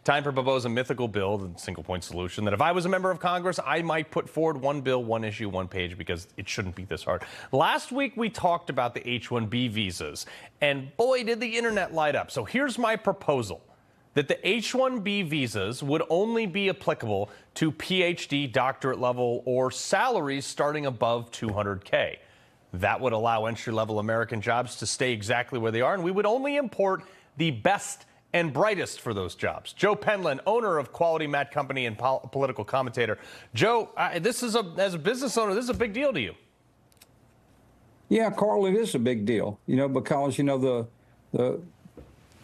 Time for Bobo's a mythical bill, the single-point solution, that if I was a member of Congress, I might put forward one bill, one issue, one page, because it shouldn't be this hard. Last week, we talked about the H-1B visas, and boy, did the internet light up. So here's my proposal, that the H-1B visas would only be applicable to PhD, doctorate level, or salaries starting above $200K. That would allow entry-level American jobs to stay exactly where they are, and we would only import the best and brightest for those jobs. Joe Penland, owner of Quality Mat Company and political commentator. Joe, this is as a business owner, this is a big deal to you. Yeah, Carl, it is a big deal, because,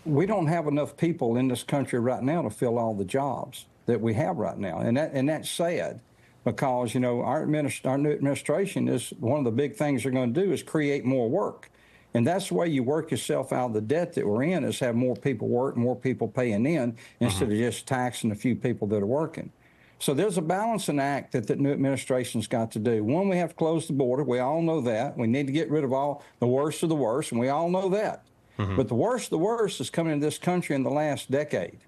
we don't have enough people in this country right now to fill all the jobs that we have right now. And that's sad, because, our new administration is one of the big things they're going to do is create more work. And that's the way you work yourself out of the debt that we're in, is have more people work, more people paying in, instead of just taxing a few people that are working. So there's a balancing act that the new administration's got to do. One, we have to close the border. We all know that. We need to get rid of all the worst of the worst, and we all know that. But the worst of the worst is coming into this country in the last decade.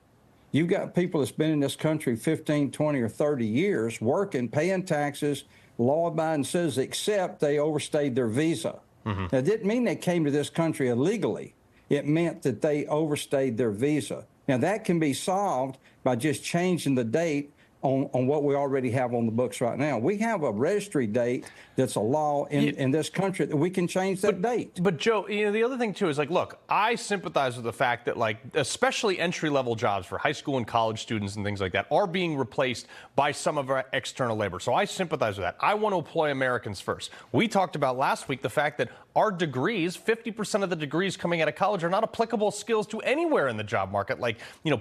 You've got people that's been in this country 15, 20, or 30 years, working, paying taxes, law-abiding citizens, except they overstayed their visa. That didn't mean they came to this country illegally. It meant that they overstayed their visa. Now, that can be solved by just changing the date on what we already have on the books right now. We have a registry date that's a law in this country that we can change that date. But Joe, the other thing too is, look, I sympathize with the fact that, especially entry-level jobs for high school and college students and things like that are being replaced by some of our external labor. So I sympathize with that. I want to employ Americans first. We talked about last week the fact that our degrees, 50% of the degrees coming out of college, are not applicable skills to anywhere in the job market, like,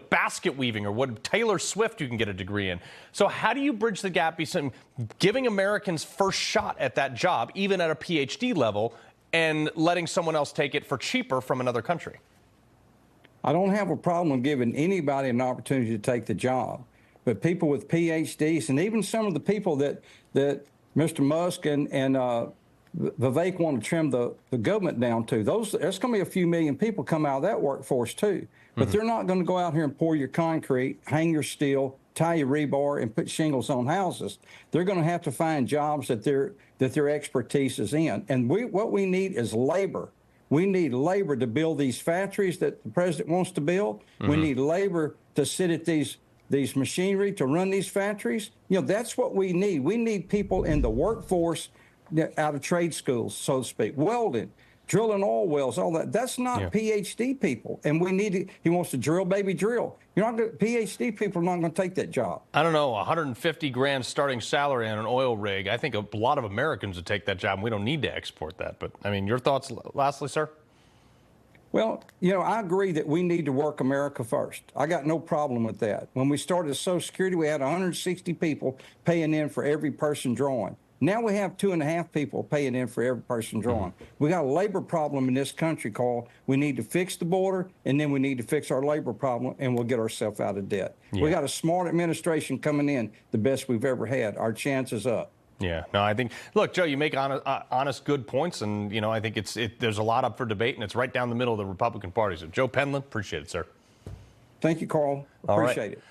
basket weaving or what Taylor Swift you can get a degree in. So how do you bridge the gap between giving Americans first shot at that job, even at a PhD level, and letting someone else take it for cheaper from another country? I don't have a problem giving anybody an opportunity to take the job. But people with PhDs, and even some of the people that Mr. Musk and Vivek want to trim the government down to, there's going to be a few million people come out of that workforce too. But they're not going to go out here and pour your concrete, hang your steel, tie your rebar, and put shingles on houses. They're going to have to find jobs that their expertise is in. And what we need is labor. We need labor to build these factories that the president wants to build. We need labor to sit at these machinery to run these factories. That's what we need. We need people in the workforce out of trade schools, so to speak, welding, drilling oil wells, all that. That's not PhD people. And he wants to drill, baby, drill. PhD people are not going to take that job. I don't know, 150 grand starting salary on an oil rig. I think a lot of Americans would take that job, and we don't need to export that. But, your thoughts lastly, sir? Well, I agree that we need to work America first. I got no problem with that. When we started Social Security, we had 160 people paying in for every person drawing. Now we have 2.5 people paying in for every person drawing. We got a labor problem in this country, Carl. We need to fix the border, and then we need to fix our labor problem, and we'll get ourselves out of debt. We got a smart administration coming in, the best we've ever had. Our chances up. Yeah, no, I think, look, Joe, you make honest, good points, and, I think there's a lot up for debate, and it's right down the middle of the Republican Party. So, Joe Penland, appreciate it, sir. Thank you, Carl. Appreciate it.